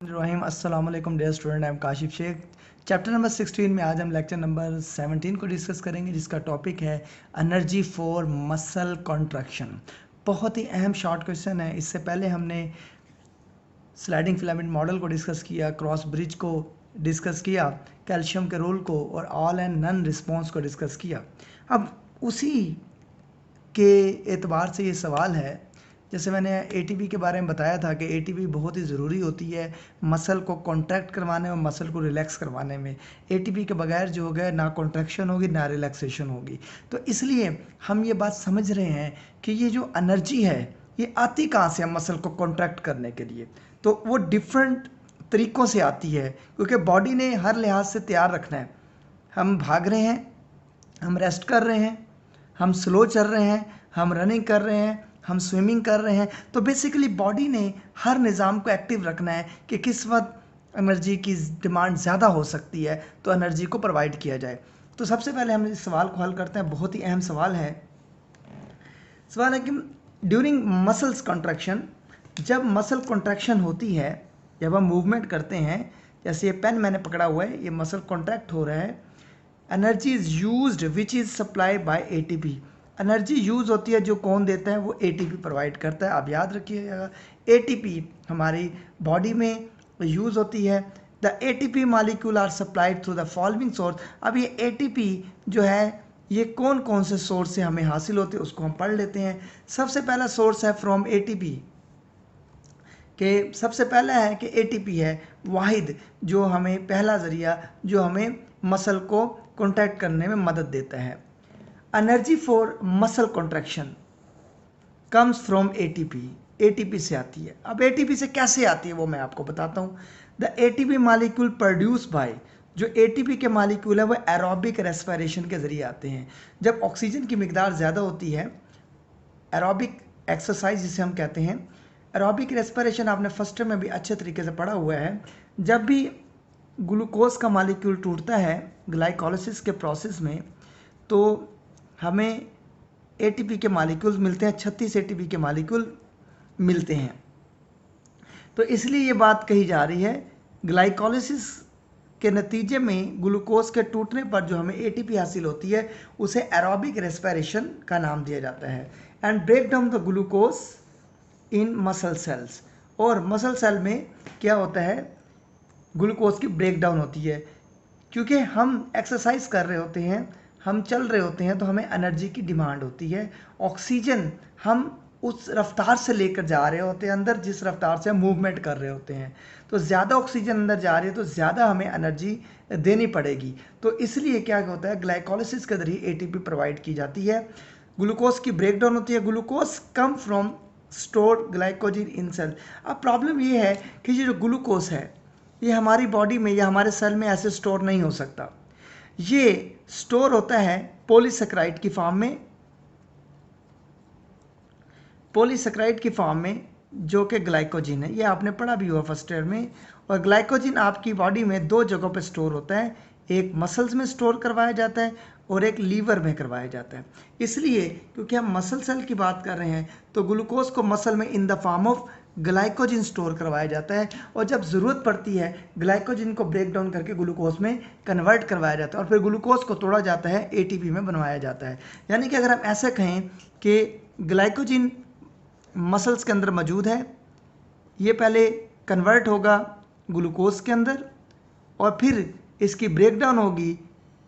बिस्मिल्लाहिर्रहमानिर्रहीम। अस्सलाम वालेकुम dear student, I am Kashif Sheikh. Chapter number 16 में आज हम लेक्चर नंबर 17 को डिस्कस करेंगे, जिसका टॉपिक है एनर्जी फॉर मसल कॉन्ट्रैक्शन। बहुत ही अहम शॉर्ट क्वेश्चन है। इससे पहले हमने स्लाइडिंग फिलामेंट मॉडल को डिस्कस किया, क्रॉस ब्रिज को डिस्कस किया, कैल्शियम के रोल को और ऑल एंड नन रिस्पॉन्स को डिस्कस किया। अब उसी के एतबार से ये सवाल है, जैसे मैंने एटीपी के बारे में बताया था कि एटीपी बहुत ही ज़रूरी होती है मसल को कॉन्ट्रैक्ट करवाने और मसल को रिलैक्स करवाने में। एटीपी के बगैर जो होगा ना कॉन्ट्रैक्शन होगी ना रिलैक्सेशन होगी। तो इसलिए हम ये बात समझ रहे हैं कि ये जो एनर्जी है ये आती कहाँ से है मसल को कॉन्ट्रैक्ट करने के लिए। तो वो डिफरेंट तरीक़ों से आती है, क्योंकि बॉडी ने हर लिहाज से तैयार रखना है। हम भाग रहे हैं, हम रेस्ट कर रहे हैं, हम स्लो चल रहे हैं, हम रनिंग कर रहे हैं, हम स्विमिंग कर रहे हैं। तो बेसिकली बॉडी ने हर निज़ाम को एक्टिव रखना है कि किस वक्त एनर्जी की डिमांड ज़्यादा हो सकती है तो एनर्जी को प्रोवाइड किया जाए। तो सबसे पहले हम इस सवाल को हल करते हैं। बहुत ही अहम सवाल है। सवाल है कि ड्यूरिंग मसल्स कॉन्ट्रैक्शन, जब मसल कॉन्ट्रैक्शन होती है, जब हम मूवमेंट करते हैं, जैसे ये पेन मैंने पकड़ा हुआ है, ये मसल कॉन्ट्रैक्ट हो रहा है, energy is used which is supply bye ATP. Energy use होती है, जो कौन देता है, वो एटीपी प्रोवाइड करता है। आप याद रखिएगा, एटीपी हमारी बॉडी में यूज़ होती है। The ATP molecule are supplied through the following source. अब ये एटीपी जो है ये कौन कौन से सोर्स से हमें हासिल होते हैं उसको हम पढ़ लेते हैं। सबसे पहला सोर्स है फ्रॉम एटीपी, कि सबसे पहला है कि एटीपी है वाहिद जो हमें पहला ज़रिया जो हमें मसल को कॉन्ट्रैक्ट करने में मदद देता है। Energy for muscle contraction comes from ATP, ATP से आती है। अब एटीपी से कैसे आती है वो मैं आपको बताता हूँ। The ATP molecule produce by, जो एटीपी के मॉलिक्यूल है वो एरोबिक रेस्पिरेशन के ज़रिए आते हैं। जब ऑक्सीजन की मिकदार ज़्यादा होती है, एरोबिक एक्सरसाइज जिसे हम कहते हैं, एरोबिक रेस्पिरेशन आपने फर्स्ट में भी अच्छे तरीके से पढ़ा हुआ है। जब भी ग्लूकोज का मॉलिक्यूल टूटता है ग्लाइकोलिसिस के प्रोसेस में, तो हमें एटीपी के मॉलिक्यूल्स मिलते हैं, 36 एटीपी के मॉलिक्यूल मिलते हैं। तो इसलिए ये बात कही जा रही है, ग्लाइकोलिसिस के नतीजे में ग्लूकोज के टूटने पर जो हमें एटीपी हासिल होती है उसे एरोबिक रेस्पिरेशन का नाम दिया जाता है। And break down the glucose in muscle cells, और मसल सेल में क्या होता है, ग्लूकोज की ब्रेक डाउन होती है। क्योंकि हम एक्सरसाइज कर रहे होते हैं, हम चल रहे होते हैं, तो हमें एनर्जी की डिमांड होती है। ऑक्सीजन हम उस रफ्तार से लेकर जा रहे होते हैं अंदर जिस रफ्तार से हम मूवमेंट कर रहे होते हैं। तो ज़्यादा ऑक्सीजन अंदर जा रही है तो ज़्यादा हमें एनर्जी देनी पड़ेगी। तो इसलिए क्या होता है, ग्लाइकोलिसिस के जरिए एटीपी प्रोवाइड की जाती है। ग्लूकोज की ब्रेक डाउन होती है। Glucose come from stored glycogen in cell. अब प्रॉब्लम ये है कि ये जो ग्लूकोज है ये हमारी बॉडी में या हमारे सेल में ऐसे स्टोर नहीं हो सकता। ये स्टोर होता है पॉलीसेकेराइड की फॉर्म में, पॉलीसेकेराइड की फॉर्म में, जो कि ग्लाइकोजन है। ये आपने पढ़ा भी हुआ फर्स्ट ईयर में। और ग्लाइकोजन आपकी बॉडी में दो जगहों पे स्टोर होता है, एक मसल्स में स्टोर करवाया जाता है और एक लीवर में करवाया जाता है। इसलिए क्योंकि हम मसल सेल की बात कर रहे हैं तो ग्लूकोज को मसल में in the form of glycogen store करवाया जाता है, और जब ज़रूरत पड़ती है ग्लाइकोजन को ब्रेक डाउन करके ग्लूकोज में कन्वर्ट करवाया जाता है, और फिर ग्लूकोज को तोड़ा जाता है, एटीपी में बनवाया जाता है। यानी कि अगर हम ऐसे कहें कि ग्लाइकोजन मसल्स के अंदर मौजूद है, ये पहले कन्वर्ट होगा ग्लूकोज के अंदर और फिर इसकी ब्रेक डाउन होगी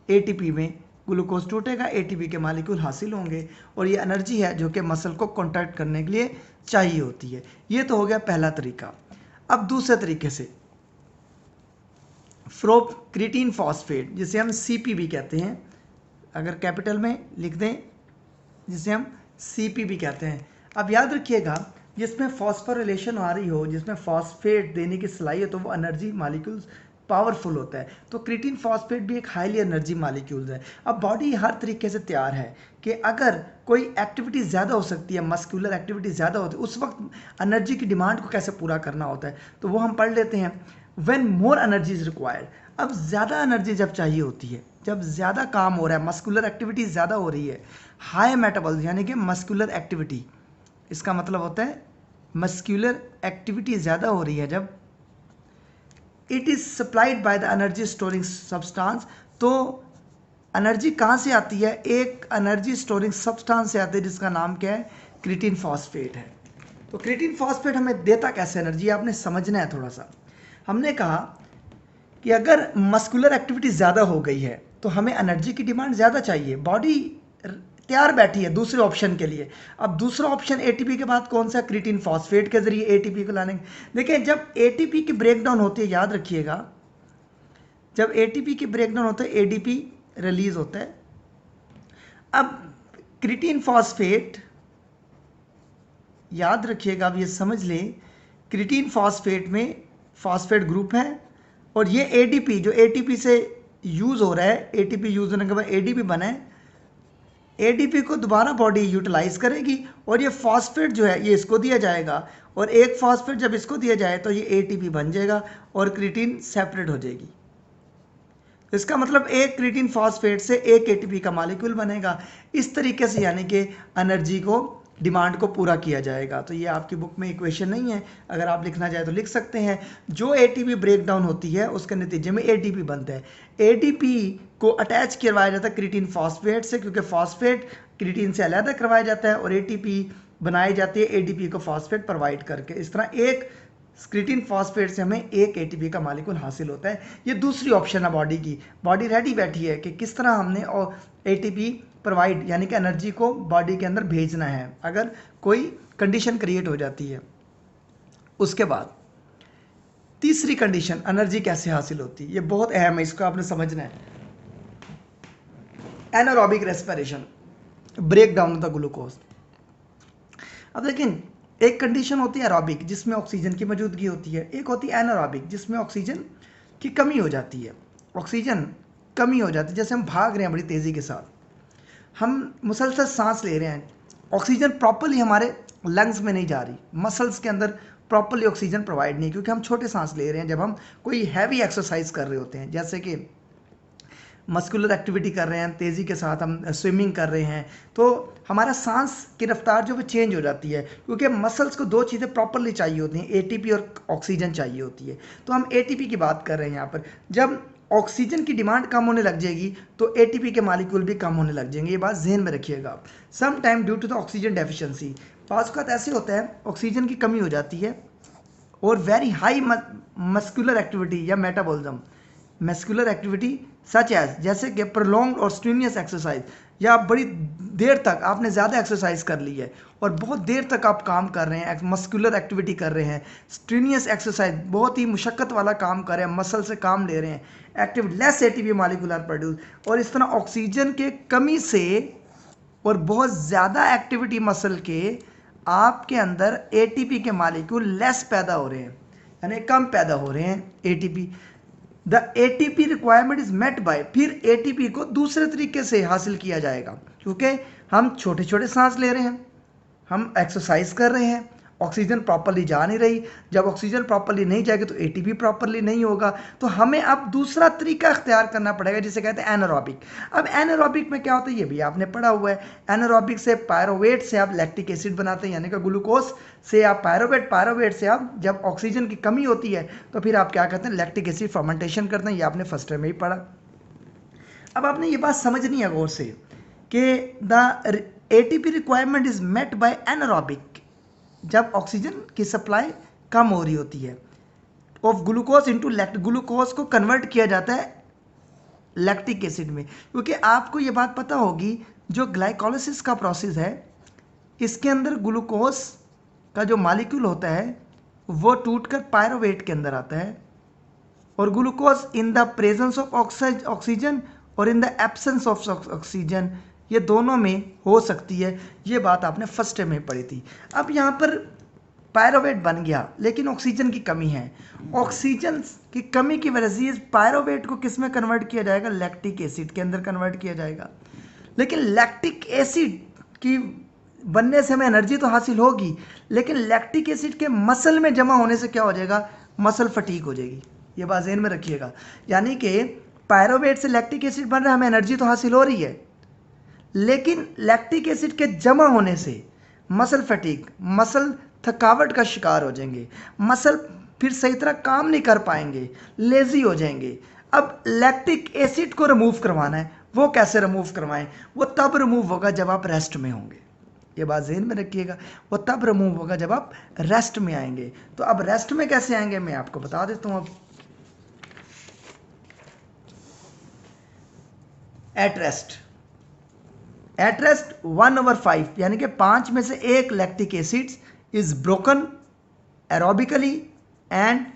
एटीपी में, ग्लूकोज टूटेगा, एटीपी के मॉलिक्यूल हासिल होंगे, और ये एनर्जी है जो कि मसल को कॉन्ट्रैक्ट करने के लिए चाहिए होती है। ये तो हो गया पहला तरीका। अब दूसरे तरीके से क्रिटीन फॉस्फेट, जिसे हम सीपी भी कहते हैं, अगर कैपिटल में लिख दें, जिसे हम सीपी भी कहते हैं। अब याद रखिएगा, जिसमें फॉस्फोरिलेशन आ रही हो, जिसमें फॉस्फेट देने की सलाहियत हो, वो एनर्जी मॉलिक्यूल्स पावरफुल होता है। तो क्रिटीन फॉस्फेट भी एक हाईली एनर्जी मॉलिक्यूल्स है। अब बॉडी हर तरीके से तैयार है कि अगर कोई एक्टिविटी ज़्यादा हो सकती है, मस्कुलर एक्टिविटी ज़्यादा होती है, उस वक्त एनर्जी की डिमांड को कैसे पूरा करना होता है, तो वो हम पढ़ लेते हैं। When more energy is required, अब ज़्यादा एनर्जी जब चाहिए होती है, जब ज़्यादा काम हो रहा है, मस्कुलर एक्टिविटी ज़्यादा हो रही है, हाई मेटाबॉलिज्म यानी कि मस्कुलर एक्टिविटी, इसका मतलब होता है मस्कुलर एक्टिविटी ज़्यादा हो रही है, जब it is supplied by the energy storing substance. तो एनर्जी कहाँ से आती है? एक एनर्जी स्टोरिंग सब्सटेंस से आती है जिसका नाम क्या है? क्रिएटिन फॉस्फेट है। तो क्रिएटिन फॉस्फेट हमें देता कैसे एनर्जी, आपने समझना है थोड़ा सा। हमने कहा कि अगर मस्कुलर एक्टिविटी ज़्यादा हो गई है तो हमें एनर्जी की डिमांड ज़्यादा चाहिए, बॉडी तैयार बैठी है दूसरे ऑप्शन के लिए। अब दूसरा ऑप्शन एटीपी के बाद कौन सा? क्रिएटिन फॉस्फेट के जरिए एटीपी को लाने। देखिए जब एटीपी की ब्रेकडाउन होती है, याद रखिएगा, जब एटीपी की ब्रेकडाउन होता है एडीपी रिलीज होता है। अब क्रिएटिन फॉस्फेट, याद रखिएगा, अब ये समझ लें, क्रिएटिन फॉस्फेट में फॉस्फेट ग्रुप है और ये एडीपी जो एटीपी से यूज हो रहा है, एटीपी यूज होने के बाद एडीपी बना है, एडीपी को दोबारा बॉडी यूटिलाइज करेगी और ये फॉस्फेट जो है ये इसको दिया जाएगा और एक फॉस्फेट जब इसको दिया जाए तो ये एटीपी बन जाएगा और क्रिएटिन सेपरेट हो जाएगी। इसका मतलब एक क्रिएटिन फॉस्फेट से एक एटीपी का मॉलिक्यूल बनेगा। इस तरीके से यानी कि एनर्जी को, डिमांड को पूरा किया जाएगा। तो ये आपकी बुक में इक्वेशन नहीं है, अगर आप लिखना चाहे तो लिख सकते हैं। जो एटीपी ब्रेक डाउन होती है उसके नतीजे में एटीपी बनता है। एटीपी को अटैच करवाया जाता है क्रिएटिन फॉस्फेट से, क्योंकि फॉस्फेट क्रिएटिन से अलग करवाया जाता है और एटीपी बनाई जाती है एडीपी को फॉस्फेट प्रोवाइड करके। इस तरह एक क्रिएटिन फॉस्फेट से हमें एक एटीपी का मॉलिक्यूल हासिल होता है। ये दूसरी ऑप्शन है बॉडी की। बॉडी रेडी बैठी है कि किस तरह हमने एटीपी प्रोवाइड यानी कि एनर्जी को बॉडी के अंदर भेजना है अगर कोई कंडीशन क्रिएट हो जाती है। उसके बाद तीसरी कंडीशन, एनर्जी कैसे हासिल होती है, ये बहुत अहम है, इसको आपने समझना है। Anaerobic respiration, break down of the glucose. अब लेकिन एक कंडीशन होती है एरोबिक जिसमें ऑक्सीजन की मौजूदगी होती है, एक होती है एनारोबिक जिसमें ऑक्सीजन की कमी हो जाती है। ऑक्सीजन कमी हो जाती है, जैसे हम भाग रहे हैं बड़ी तेज़ी के साथ, हम मुसलसल सांस ले रहे हैं, ऑक्सीजन प्रॉपरली हमारे लंग्स में नहीं जा रही, मसल्स के अंदर प्रॉपरली ऑक्सीजन प्रोवाइड नहीं, क्योंकि हम छोटे सांस ले रहे हैं। जब हम कोई हैवी एक्सरसाइज कर रहे होते हैं, जैसे कि मस्कुलर एक्टिविटी कर रहे हैं, तेज़ी के साथ हम स्विमिंग कर रहे हैं, तो हमारा सांस की रफ्तार जो वो चेंज हो जाती है, क्योंकि मसल्स को दो चीज़ें प्रॉपरली चाहिए होती हैं, एटीपी और ऑक्सीजन चाहिए होती है। तो हम एटीपी की बात कर रहे हैं यहाँ पर। जब ऑक्सीजन की डिमांड कम होने लग जाएगी तो एटीपी के मॉलिक्यूल भी कम होने लग जाएंगे। ये बात जहन में रखिएगा। Some time due to the oxygen deficiency, पास का ऐसे होता है ऑक्सीजन की कमी हो जाती है और वेरी हाई मस्कुलर एक्टिविटी या metabolism, muscular activity such as, जैसे कि प्रोलॉन्ग्ड और स्ट्रीनियस एक्सरसाइज, या आप बड़ी देर तक आपने ज़्यादा एक्सरसाइज कर ली है और बहुत देर तक आप काम कर रहे हैं, मस्कुलर एक्टिविटी कर रहे हैं, स्ट्रीनियस एक्सरसाइज, बहुत ही मुशक्क़त वाला काम कर रहे हैं, मसल से काम ले रहे हैं, active less ATP molecule are produce, और इस तरह ऑक्सीजन के कमी से और बहुत ज़्यादा एक्टिविटी मसल के आपके अंदर एटीपी के मॉलिक्यूल लेस पैदा हो रहे हैं, यानी कम पैदा हो रहे हैं ATP. The ATP requirement is met by, फिर एटीपी को दूसरे तरीके से हासिल किया जाएगा, क्योंकि हम छोटे छोटे सांस ले रहे हैं, हम एक्सरसाइज कर रहे हैं, ऑक्सीजन प्रॉपरली जा नहीं रही। जब ऑक्सीजन प्रॉपरली नहीं जाएगी तो एटीपी प्रॉपरली नहीं होगा, तो हमें अब दूसरा तरीका इख्तियार करना पड़ेगा जिसे कहते हैं एनारोबिक। अब एनारोबिक में क्या होता है ये भी आपने पढ़ा हुआ है। एनारोबिक से पायरोवेट से आप लैक्टिक एसिड बनाते हैं, यानी कि ग्लूकोज से आप पायरोवेट, पायरोवेट से आप जब ऑक्सीजन की कमी होती है तो फिर आप क्या करते हैं, लैक्टिक एसिड फर्मेंटेशन करते हैं। ये आपने फर्स्ट ईयर में ही पढ़ा। अब आपने ये बात समझनी है गौर से कि the ATP requirement is met by anaerobic, जब ऑक्सीजन की सप्लाई कम हो रही होती है, of glucose into lactic, glucose को कन्वर्ट किया जाता है लैक्टिक एसिड में। क्योंकि आपको ये बात पता होगी, जो ग्लाइकोलिसिस का प्रोसेस है इसके अंदर ग्लूकोज का जो मॉलिक्यूल होता है वो टूटकर पायरोवेट के अंदर आता है, और glucose in the presence of oxygen और in the absence of oxygen, ये दोनों में हो सकती है। ये बात आपने फर्स्ट में पढ़ी थी। अब यहाँ पर पायरोवेट बन गया लेकिन ऑक्सीजन की कमी है, ऑक्सीजन की कमी की वजह से पायरोवेट को किस में कन्वर्ट किया जाएगा, लैक्टिक एसिड के अंदर कन्वर्ट किया जाएगा। लेकिन लैक्टिक एसिड की बनने से हमें एनर्जी तो हासिल होगी, लेकिन लैक्टिक एसिड के मसल में जमा होने से क्या हो जाएगा, मसल फटीक हो जाएगी। ये बात ज़हन में रखिएगा। यानी कि पायरोवेट से लैक्टिक एसिड बन रहा है, हमें एनर्जी तो हासिल हो रही है, लेकिन लैक्टिक एसिड के जमा होने से मसल फटीक, मसल थकावट का शिकार हो जाएंगे, मसल फिर सही तरह काम नहीं कर पाएंगे, लेजी हो जाएंगे। अब लैक्टिक एसिड को रिमूव करवाना है, वो कैसे रिमूव करवाएं? वो तब रिमूव होगा जब आप रेस्ट में होंगे, ये बात ज़हन में रखिएगा। वो तब रिमूव होगा जब आप रेस्ट में आएंगे। तो अब रेस्ट में कैसे आएंगे मैं आपको बता देता हूँ। अब एट रेस्ट 1/5 यानी कि 5 में से 1 lactic acid is broken aerobically and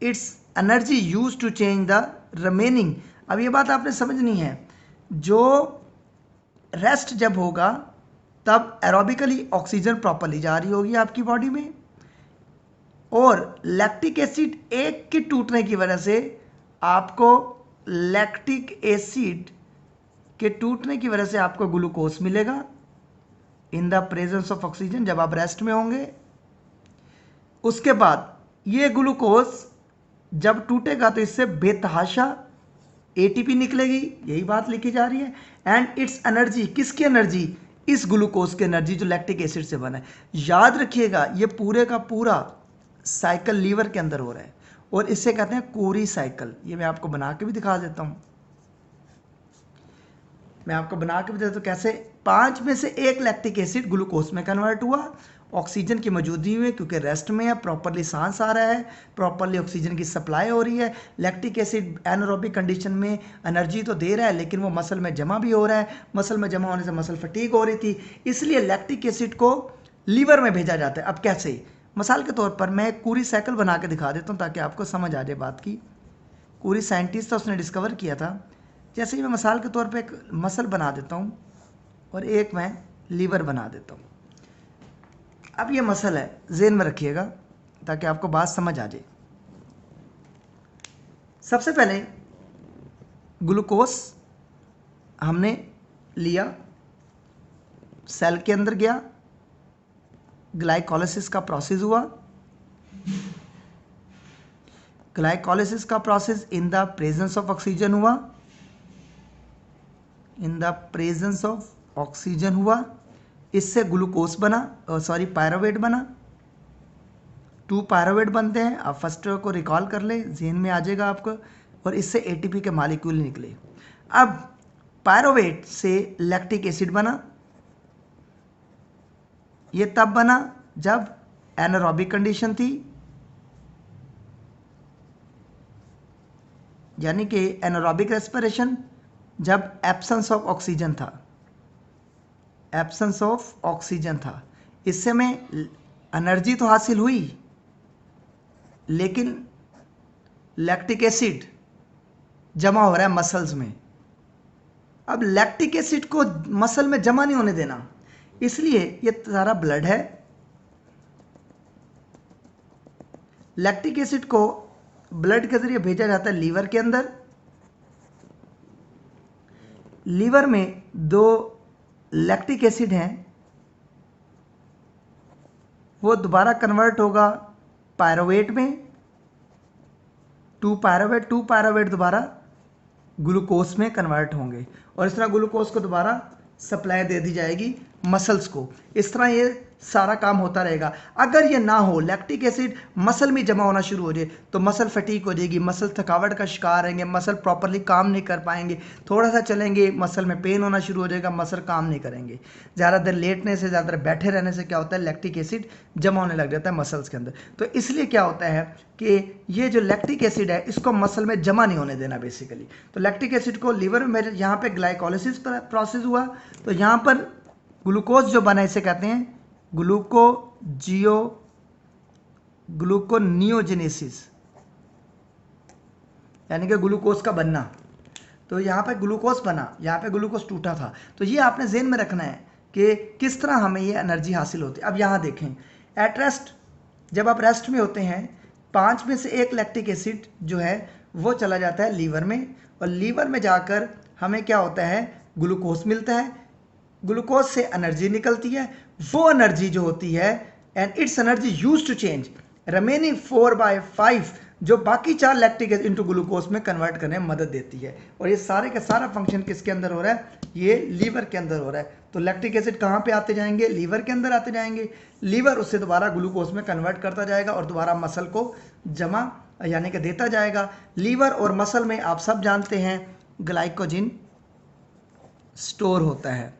it's energy use to change the remaining. अब ये बात आपने समझनी है, जो रेस्ट जब होगा तब एरोबिकली ऑक्सीजन प्रॉपरली जा रही होगी आपकी बॉडी में, और लैक्टिक एसिड एक के टूटने की वजह से आपको लैक्टिक एसिड के टूटने की वजह से आपको ग्लूकोज मिलेगा इन द प्रेजेंस ऑफ ऑक्सीजन जब आप रेस्ट में होंगे। उसके बाद ये ग्लूकोज जब टूटेगा तो इससे बेतहाशा एटीपी निकलेगी, यही बात लिखी जा रही है। एंड इट्स एनर्जी, किसकी एनर्जी? इस ग्लूकोज की एनर्जी जो लैक्टिक एसिड से बना है। याद रखिएगा ये पूरे का पूरा साइकिल लीवर के अंदर हो रहा है और इससे कहते हैं कोरी साइकिल। ये मैं आपको बना के भी दिखा देता हूँ, मैं आपको बना के भी देता हूँ कैसे। 5 में से 1 लैक्टिक एसिड ग्लूकोज में कन्वर्ट हुआ ऑक्सीजन की मौजूदगी में, क्योंकि रेस्ट में है, प्रॉपरली सांस आ रहा है, प्रॉपरली ऑक्सीजन की सप्लाई हो रही है। लैक्टिक एसिड एनारोबिक कंडीशन में एनर्जी तो दे रहा है लेकिन वो मसल में जमा भी हो रहा है, मसल में जमा होने से मसल फटीग हो रही थी, इसलिए लैक्टिक एसिड को लीवर में भेजा जाता है। अब कैसे? मिसाल के तौर पर मैं एक पूरी साइकिल बना के दिखा देता हूँ ताकि आपको समझ आ जाए बात की। पूरी साइंटिस्ट था, उसने डिस्कवर किया था। जैसे ही मैं मिसाल के तौर पे एक मसल बना देता हूँ और एक मैं लीवर बना देता हूँ। अब ये मसल है, ज़हन में रखिएगा ताकि आपको बात समझ आ जाए। सबसे पहले ग्लूकोज हमने लिया, सेल के अंदर गया, ग्लाइकोलिसिस का प्रोसेस हुआ। ग्लाइकोलिसिस का process in the presence of oxygen हुआ, in the presence of oxygen हुआ। इससे ग्लूकोज बना, पायरुवेट बना। 2 पायरुवेट बनते हैं, आप फर्स्ट को रिकॉल कर ले, ज़हन में आ जाएगा आपको। और इससे एटीपी के मॉलिक्यूल निकले। अब पायरुवेट से लैक्टिक एसिड बना, ये तब बना जब एनारोबिक कंडीशन थी, यानी कि एनारोबिक रेस्पिरेशन, जब एब्सेंस ऑफ ऑक्सीजन था, एब्सेंस ऑफ ऑक्सीजन था। इससे में एनर्जी तो हासिल हुई लेकिन लैक्टिक एसिड जमा हो रहा है मसल्स में। अब लैक्टिक एसिड को मसल में जमा नहीं होने देना, इसलिए ये सारा ब्लड है। लैक्टिक एसिड को ब्लड के जरिए भेजा जाता है लीवर के अंदर। लीवर में 2 लैक्टिक एसिड हैं, वो दोबारा कन्वर्ट होगा पायरुवेट में। 2 पायरुवेट दोबारा ग्लूकोज में कन्वर्ट होंगे और इस तरह ग्लूकोज को दोबारा सप्लाई दे दी जाएगी मसल्स को। इस तरह ये सारा काम होता रहेगा। अगर ये ना हो, लैक्टिक एसिड मसल में जमा होना शुरू हो जाए तो मसल फटीक हो जाएगी, मसल थकावट का शिकार रहेंगे, मसल प्रॉपरली काम नहीं कर पाएंगे। थोड़ा सा चलेंगे मसल में पेन होना शुरू हो जाएगा, मसल काम नहीं करेंगे। ज़्यादा देर लेटने से, ज़्यादा देर बैठे रहने से क्या होता है, लैक्टिक एसिड जमा होने लग जाता है मसल्स के अंदर। तो इसलिए क्या होता है कि ये जो लैक्टिक एसिड है इसको मसल में जमा नहीं होने देना बेसिकली। तो लैक्टिक एसिड को लीवर में, यहाँ पे ग्लाइकोलिसिस प्रोसेस हुआ तो यहाँ पर ग्लूकोज जो बना इसे कहते हैं ग्लूकोनियोजेनेसिस, यानी कि ग्लूकोज का बनना। तो यहाँ पे ग्लूकोज बना, यहाँ पे ग्लूकोज टूटा था। तो ये आपने ज़हन में रखना है कि किस तरह हमें ये एनर्जी हासिल होती है। अब यहाँ देखें, एट रेस्ट, जब आप रेस्ट में होते हैं 5 में से 1 लैक्टिक एसिड जो है वो चला जाता है लीवर में, और लीवर में जाकर हमें क्या होता है, ग्लूकोज मिलता है। ग्लूकोज से एनर्जी निकलती है, वो एनर्जी जो होती है, and it's energy use to change remaining 4/5 जो बाकी 4 लैक्टिक एसिड इनटू ग्लूकोज में कन्वर्ट करने में मदद देती है। और ये सारे का सारा फंक्शन किसके अंदर हो रहा है? ये लीवर के अंदर हो रहा है। तो लैक्टिक एसिड कहाँ पे आते जाएंगे? लीवर के अंदर आते जाएंगे। लीवर उससे दोबारा ग्लूकोज में कन्वर्ट करता जाएगा और दोबारा मसल को जमा यानी कि देता जाएगा। लीवर और मसल में आप सब जानते हैं ग्लाइकोजन स्टोर होता है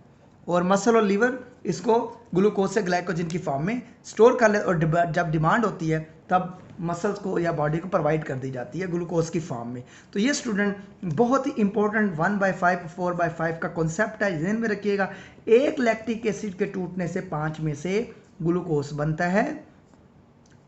और मसल और लीवर इसको ग्लूकोज से ग्लाइकोजन की फॉर्म में स्टोर कर ले और जब डिमांड होती है तब मसल्स को या बॉडी को प्रोवाइड कर दी जाती है ग्लूकोज की फॉर्म में। तो ये स्टूडेंट बहुत ही इंपॉर्टेंट 1/5 4/5 का कॉन्सेप्ट है, ध्यान में रखिएगा। एक लैक्टिक एसिड के टूटने से 5 में से ग्लूकोज बनता है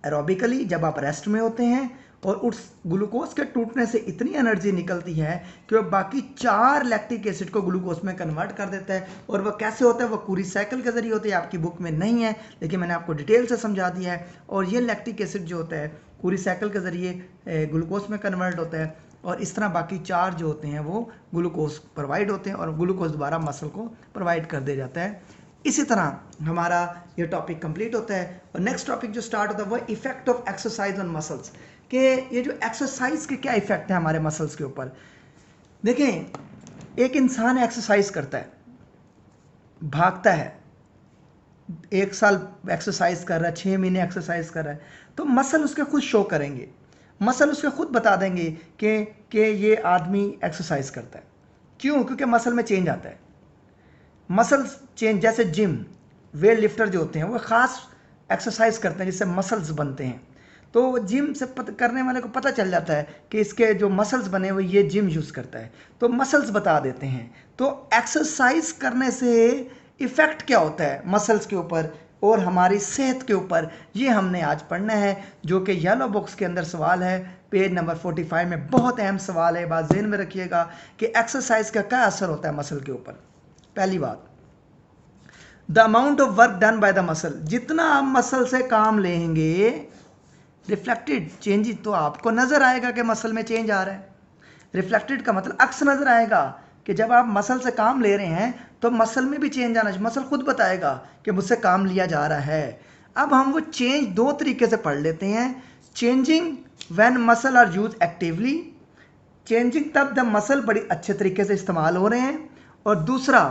एरोबिकली जब आप रेस्ट में होते हैं, और उस ग्लूकोज के टूटने से इतनी एनर्जी निकलती है कि वो बाकी 4 लैक्टिक एसिड को ग्लूकोज में कन्वर्ट कर देता है। और वह कैसे होता है? वो पूरी साइकिल के जरिए होती है, आपकी बुक में नहीं है लेकिन मैंने आपको डिटेल से समझा दिया है। और ये लैक्टिक एसिड जो होता है पूरी साइकिल के जरिए ग्लूकोज में कन्वर्ट होता है और इस तरह बाकी 4 जो होते हैं वो ग्लूकोज प्रोवाइड होते हैं और ग्लूकोज दोबारा मसल को प्रोवाइड कर दिया जाता है। इसी तरह हमारा ये टॉपिक कंप्लीट होता है। और नेक्स्ट टॉपिक जो स्टार्ट होता है वो effect of exercise on muscles, कि ये जो एक्सरसाइज के क्या इफेक्ट है हमारे मसल्स के ऊपर। देखें, एक इंसान एक्सरसाइज करता है, भागता है, 1 साल एक्सरसाइज कर रहा है, 6 महीने एक्सरसाइज कर रहा है, तो मसल उसके खुद शो करेंगे, मसल उसके खुद बता देंगे कि ये आदमी एक्सरसाइज करता है। क्यों? क्योंकि मसल में चेंज आता है। मसल चेंज, जैसे जिम वेट लिफ्टर जो होते हैं वो ख़ास एक्सरसाइज करते हैं जिससे मसल्स बनते हैं। तो जिम से करने वाले को पता चल जाता है कि इसके जो मसल्स बने हुए ये जिम यूज़ करता है, तो मसल्स बता देते हैं। तो एक्सरसाइज करने से इफ़ेक्ट क्या होता है मसल्स के ऊपर और हमारी सेहत के ऊपर, ये हमने आज पढ़ना है, जो कि येलो बॉक्स के अंदर सवाल है, पेज नंबर 45 में। बहुत अहम सवाल है, बात ज़हन में रखिएगा कि एक्सरसाइज का क्या असर होता है मसल के ऊपर। पहली बात, the amount of work done by the muscle, जितना आप मसल से काम लेंगे रिफ्लेक्टेड चेंजेस, तो आपको नज़र आएगा कि मसल में चेंज आ रहा है। रिफ्लेक्टेड का मतलब अक्स नज़र आएगा कि जब आप मसल से काम ले रहे हैं तो मसल में भी चेंज आना चाहिए, मसल खुद बताएगा कि मुझसे काम लिया जा रहा है। अब हम वो चेंज 2 तरीके से पढ़ लेते हैं। Changing when muscle are use actively, changing तब द मसल बड़ी अच्छे तरीके से इस्तेमाल हो रहे हैं, और दूसरा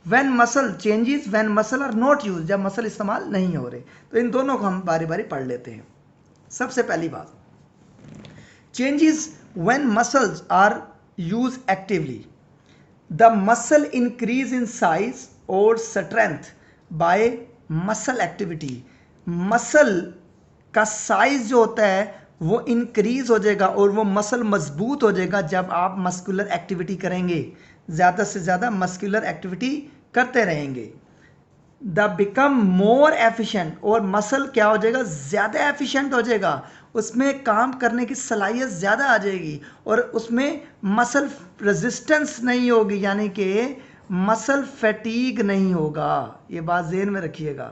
when muscle changes when muscle are not use, जब मसल इस्तेमाल नहीं हो रहे। तो इन दोनों को हम बारी बारी पढ़ लेते हैं। सबसे पहली बात, changes when muscles are use actively, the muscle increase in size और strength by muscle activity. Muscle का साइज जो होता है वो इंक्रीज हो जाएगा और वो मसल मजबूत हो जाएगा जब आप मस्कुलर एक्टिविटी करेंगे, ज़्यादा से ज़्यादा मस्कुलर एक्टिविटी करते रहेंगे। द बिकम मोर एफिशिएंट, और मसल क्या हो जाएगा? ज़्यादा एफिशिएंट हो जाएगा, उसमें काम करने की सलाहियत ज़्यादा आ जाएगी और उसमें मसल रेजिस्टेंस नहीं होगी, यानी कि मसल फैटीग नहीं होगा। ये बात ज़हन में रखिएगा,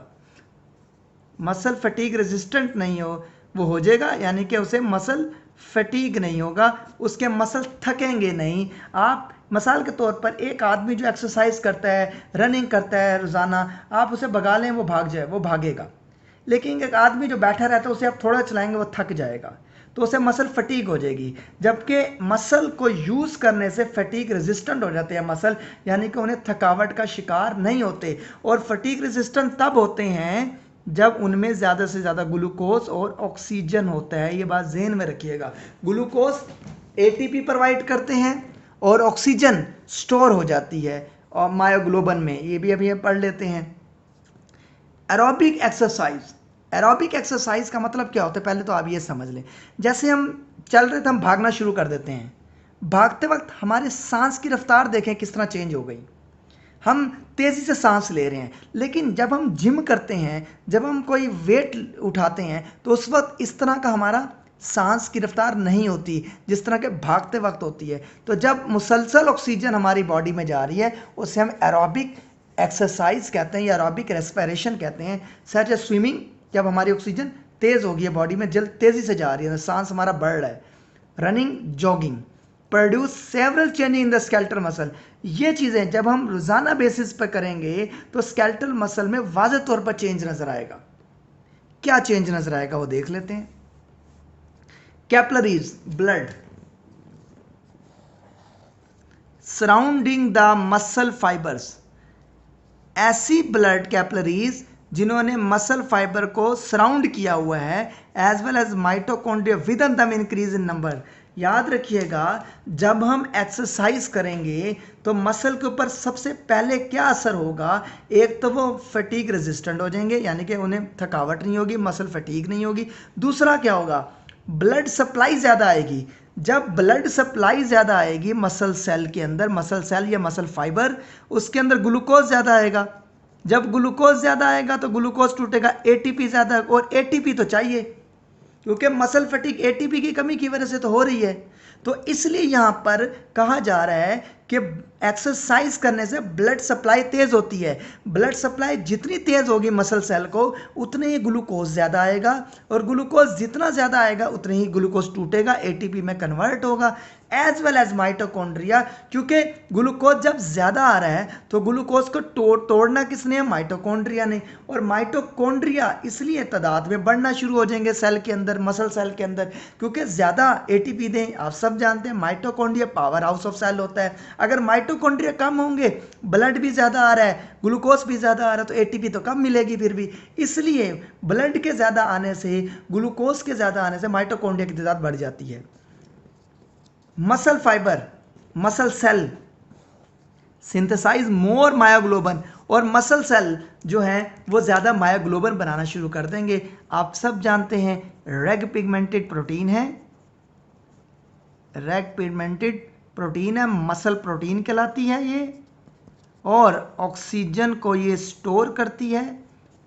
मसल फैटीग रेजिस्टेंट नहीं वो हो जाएगा, यानी कि उसे मसल फैटीग नहीं होगा, उसके मसल थकेंगे नहीं। आप मिसाल के तौर पर एक आदमी जो एक्सरसाइज करता है, रनिंग करता है रोज़ाना, आप उसे भगा लें वो भाग जाए, वो भागेगा। लेकिन एक आदमी जो बैठा रहता है उसे आप थोड़ा चलाएंगे वो थक जाएगा, तो उसे मसल फटीग हो जाएगी। जबकि मसल को यूज़ करने से फटीग रेजिस्टेंट हो जाते हैं मसल, यानी कि उन्हें थकावट का शिकार नहीं होते। और फटीग रेजिस्टेंट तब होते हैं जब उनमें ज़्यादा से ज़्यादा ग्लूकोज और ऑक्सीजन होता है। ये बात ज़हन में रखिएगा, ग्लूकोज एटीपी प्रोवाइड करते हैं और ऑक्सीजन स्टोर हो जाती है और मायोग्लोबिन में, ये भी अभी हम पढ़ लेते हैं। एरोबिक एक्सरसाइज, एरोबिक एक्सरसाइज का मतलब क्या होता है पहले तो आप ये समझ लें। जैसे हम चल रहे थे, हम भागना शुरू कर देते हैं, भागते वक्त हमारे सांस की रफ्तार देखें किस तरह चेंज हो गई, हम तेज़ी से सांस ले रहे हैं। लेकिन जब हम जिम करते हैं, जब हम कोई वेट उठाते हैं, तो उस वक्त इस तरह का हमारा सांस की रफ्तार नहीं होती जिस तरह के भागते वक्त होती है। तो जब मुसलसल ऑक्सीजन हमारी बॉडी में जा रही है उसे हम एरोबिक एक्सरसाइज कहते हैं या एरोबिक रेस्पिरेशन कहते हैं। सच ए स्विमिंग, जब हमारी ऑक्सीजन तेज़ हो गई है बॉडी में, जल्द तेज़ी से जा रही है, सांस हमारा बढ़ रहा है। Running, jogging produce several change in the skeletal muscle, ये चीज़ें जब हम रोज़ाना बेसिस पर करेंगे तो स्केलेटल मसल में वाज़ेह तौर पर चेंज नज़र आएगा। क्या चेंज नज़र आएगा वो देख लेते हैं capillaries blood surrounding the muscle fibres, ऐसी ब्लड कैपिलरीज जिन्होंने मसल फाइबर को सराउंड किया हुआ है, as well as mitochondria with in दम इंक्रीज इन नंबर। याद रखिएगा, जब हम एक्सरसाइज करेंगे तो मसल के ऊपर सबसे पहले क्या असर होगा, एक तो वो फटीग रेजिस्टेंट हो जाएंगे, यानी कि उन्हें थकावट नहीं होगी, मसल फटीग नहीं होगी। दूसरा क्या होगा, ब्लड सप्लाई ज़्यादा आएगी। जब ब्लड सप्लाई ज़्यादा आएगी मसल सेल के अंदर, मसल सेल या मसल फाइबर, उसके अंदर ग्लूकोज ज़्यादा आएगा। जब ग्लूकोज ज़्यादा आएगा तो ग्लूकोज टूटेगा, एटीपी ज़्यादा, और एटीपी तो चाहिए क्योंकि मसल फटीग एटीपी की कमी की वजह से तो हो रही है। तो इसलिए यहाँ पर कहा जा रहा है कि एक्सरसाइज करने से ब्लड सप्लाई तेज़ होती है। ब्लड सप्लाई जितनी तेज़ होगी मसल सेल को, उतने ही ग्लूकोज ज़्यादा आएगा, और ग्लूकोज जितना ज़्यादा आएगा उतने ही ग्लूकोज टूटेगा, एटीपी में कन्वर्ट होगा, एज वेल एज माइटोकॉन्ड्रिया। क्योंकि ग्लूकोज जब ज़्यादा आ रहा है तो ग्लूकोज को तोड़ना किसने है, माइटोकॉन्ड्रिया ने। और माइटोकॉन्ड्रिया इसलिए तादाद में बढ़ना शुरू हो जाएंगे सेल के अंदर, मसल सेल के अंदर, क्योंकि ज़्यादा एटीपी दें। आप सब जानते हैं mitochondria power house of cell होता है। अगर माइटोकॉन्ड्रिया कम होंगे, ब्लड भी ज़्यादा आ रहा है, ग्लूकोज भी ज़्यादा आ रहा है, तो एटीपी तो कम मिलेगी फिर भी। इसलिए ब्लड के ज़्यादा आने से, ग्लूकोज के ज़्यादा आने से माइटोकॉन्ड्रिया की तादाद बढ़ जाती है। Muscle fibre, muscle cell synthesise more myoglobin, और मसल सेल जो है वो ज़्यादा मायोग्लोबिन बनाना शुरू कर देंगे। आप सब जानते हैं रेग पिगमेंटेड प्रोटीन है, रेग पिगमेंटेड प्रोटीन है, मसल प्रोटीन कहलाती है ये, और ऑक्सीजन को ये स्टोर करती है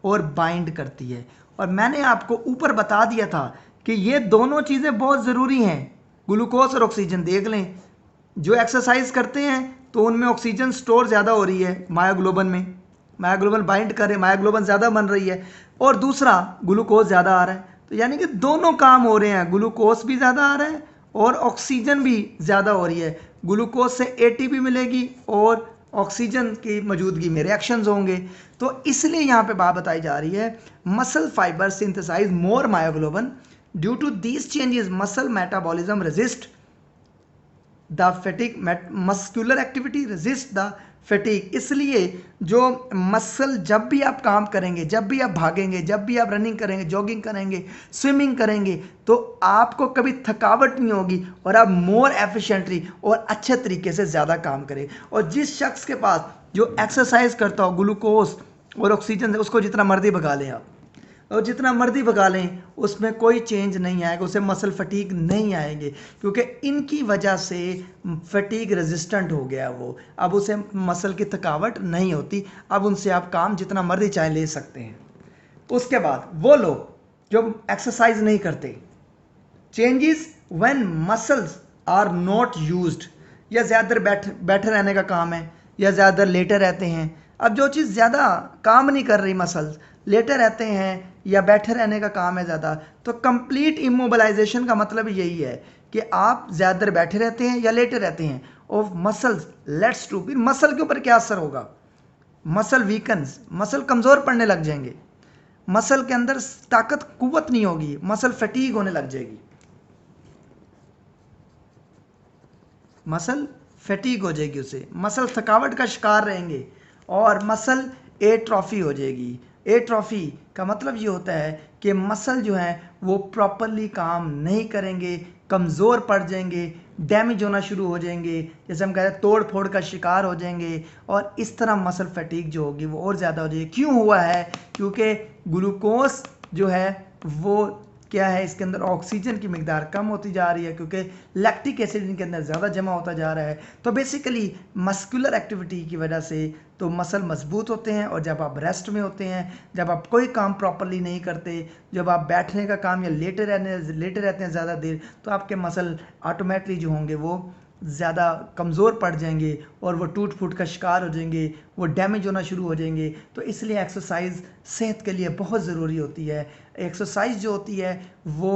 और बाइंड करती है। और मैंने आपको ऊपर बता दिया था कि ये दोनों चीज़ें बहुत ज़रूरी हैं, ग्लूकोज और ऑक्सीजन। देख लें, जो एक्सरसाइज करते हैं तो उनमें ऑक्सीजन स्टोर ज़्यादा हो रही है मायोग्लोबिन में, मायोग्लोबिन बाइंड करे, मायोग्लोबिन ज़्यादा बन रही है, और दूसरा ग्लूकोज ज़्यादा आ रहा है। तो यानी कि दोनों काम हो रहे हैं, ग्लूकोज भी ज़्यादा आ रहा है और ऑक्सीजन भी ज़्यादा हो रही है। ग्लूकोज से एटीपी मिलेगी और ऑक्सीजन की मौजूदगी में रिएक्शंस होंगे। तो इसलिए यहाँ पे बात बताई जा रही है, muscle fibre synthesise more myoglobin, due to these changes muscle metabolism resist the fatigue, muscular activity resist the fatigue. इसलिए जो मसल, जब भी आप काम करेंगे, जब भी आप भागेंगे, जब भी आप रनिंग करेंगे, जॉगिंग करेंगे, स्विमिंग करेंगे, तो आपको कभी थकावट नहीं होगी और आप मोर एफिशिएंटली और अच्छे तरीके से ज़्यादा काम करें। और जिस शख्स के पास जो एक्सरसाइज करता हो ग्लूकोज और ऑक्सीजन से, उसको जितना मर्जी भगा लें आप, और जितना मर्जी भगा लें, उसमें कोई चेंज नहीं आएगा, उसे मसल फटीग नहीं आएंगे, क्योंकि इनकी वजह से फटीग रेजिस्टेंट हो गया वो। अब उसे मसल की थकावट नहीं होती, अब उनसे आप काम जितना मर्जी चाहे ले सकते हैं। उसके बाद वो लोग जो एक्सरसाइज नहीं करते, changes when muscles are not used, या ज़्यादा बैठे रहने का काम है, या ज़्यादा लेटे रहते हैं। अब जो चीज़ ज़्यादा काम नहीं कर रही, मसल्स लेटे रहते हैं या बैठे रहने का काम है ज़्यादा, तो कंप्लीट इमोबिलाइजेशन का मतलब यही है कि आप ज़्यादा देर बैठे रहते हैं या लेटे रहते हैं, और मसल्स लेट्स टू, फिर मसल के ऊपर क्या असर होगा, मसल वीकन्स, मसल कमज़ोर पड़ने लग जाएंगे, मसल के अंदर ताकत कुव्वत नहीं होगी, मसल फटीग होने लग जाएगी, मसल फटीग हो जाएगी, उसे मसल थकावट का शिकार रहेंगे, और मसल एट्रॉफी हो जाएगी। एट्रॉफी का मतलब ये होता है कि मसल जो है वो प्रॉपरली काम नहीं करेंगे, कमज़ोर पड़ जाएंगे, डैमेज होना शुरू हो जाएंगे, जैसे हम कहते हैं तोड़ फोड़ का शिकार हो जाएंगे, और इस तरह मसल फटीग जो होगी वो और ज़्यादा हो जाएगी। क्यों हुआ है? क्योंकि ग्लूकोज जो है वो क्या है, इसके अंदर ऑक्सीजन की मिकदार कम होती जा रही है, क्योंकि लैक्टिक एसिड इनके अंदर ज़्यादा जमा होता जा रहा है। तो बेसिकली मस्कुलर एक्टिविटी की वजह से तो मसल मजबूत होते हैं, और जब आप रेस्ट में होते हैं, जब आप कोई काम प्रॉपरली नहीं करते, जब आप बैठने का काम या लेटे रहते हैं ज़्यादा देर, तो आपके मसल ऑटोमेटिकली जो होंगे वो ज़्यादा कमज़ोर पड़ जाएंगे, और वो टूट फूट का शिकार हो जाएंगे, वो डैमेज होना शुरू हो जाएंगे। तो इसलिए एक्सरसाइज सेहत के लिए बहुत ज़रूरी होती है। एक्सरसाइज जो होती है वो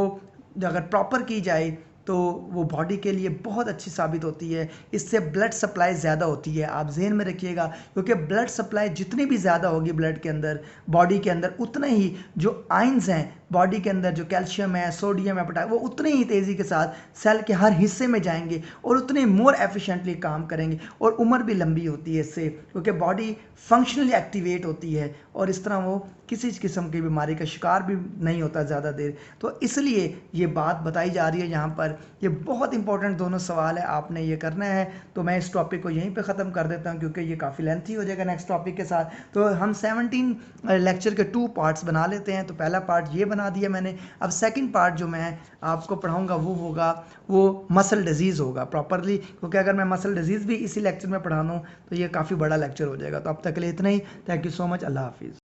अगर प्रॉपर की जाए तो वो बॉडी के लिए बहुत अच्छी साबित होती है। इससे ब्लड सप्लाई ज़्यादा होती है, आप जहन में रखिएगा, क्योंकि ब्लड सप्लाई जितनी भी ज़्यादा होगी ब्लड के अंदर, बॉडी के अंदर, उतने ही जो आयंस हैं बॉडी के अंदर जो कैल्शियम है, सोडियम है, पोटासियम, वो उतने ही तेज़ी के साथ सेल के हर हिस्से में जाएंगे और उतने मोर एफिशिएंटली काम करेंगे और उम्र भी लंबी होती है इससे, क्योंकि बॉडी फंक्शनली एक्टिवेट होती है और इस तरह वो किसी किस्म की बीमारी का शिकार भी नहीं होता ज़्यादा देर। तो इसलिए ये बात बताई जा रही है यहाँ पर। ये बहुत इंपॉर्टेंट दोनों सवाल है, आपने ये करना है। तो मैं इस टॉपिक को यहीं पे ख़त्म कर देता हूँ क्योंकि ये काफ़ी लेंथी हो जाएगा नेक्स्ट टॉपिक के साथ। तो हम 17 लेक्चर के 2 पार्ट्स बना लेते हैं। तो पहला पार्ट ये बना दिया मैंने। अब सेकंड पार्ट जो मैं आपको पढ़ाऊँगा वो होगा, वो मसल डिजीज़ होगा प्रॉपरली, क्योंकि अगर मैं मसल डिजीज़ भी इसी लेक्चर में पढ़ा दूँ तो ये काफ़ी बड़ा लेक्चर हो जाएगा। तो अब तक के लिए इतना ही। Thank you so much. अल्लाह हाफिज़।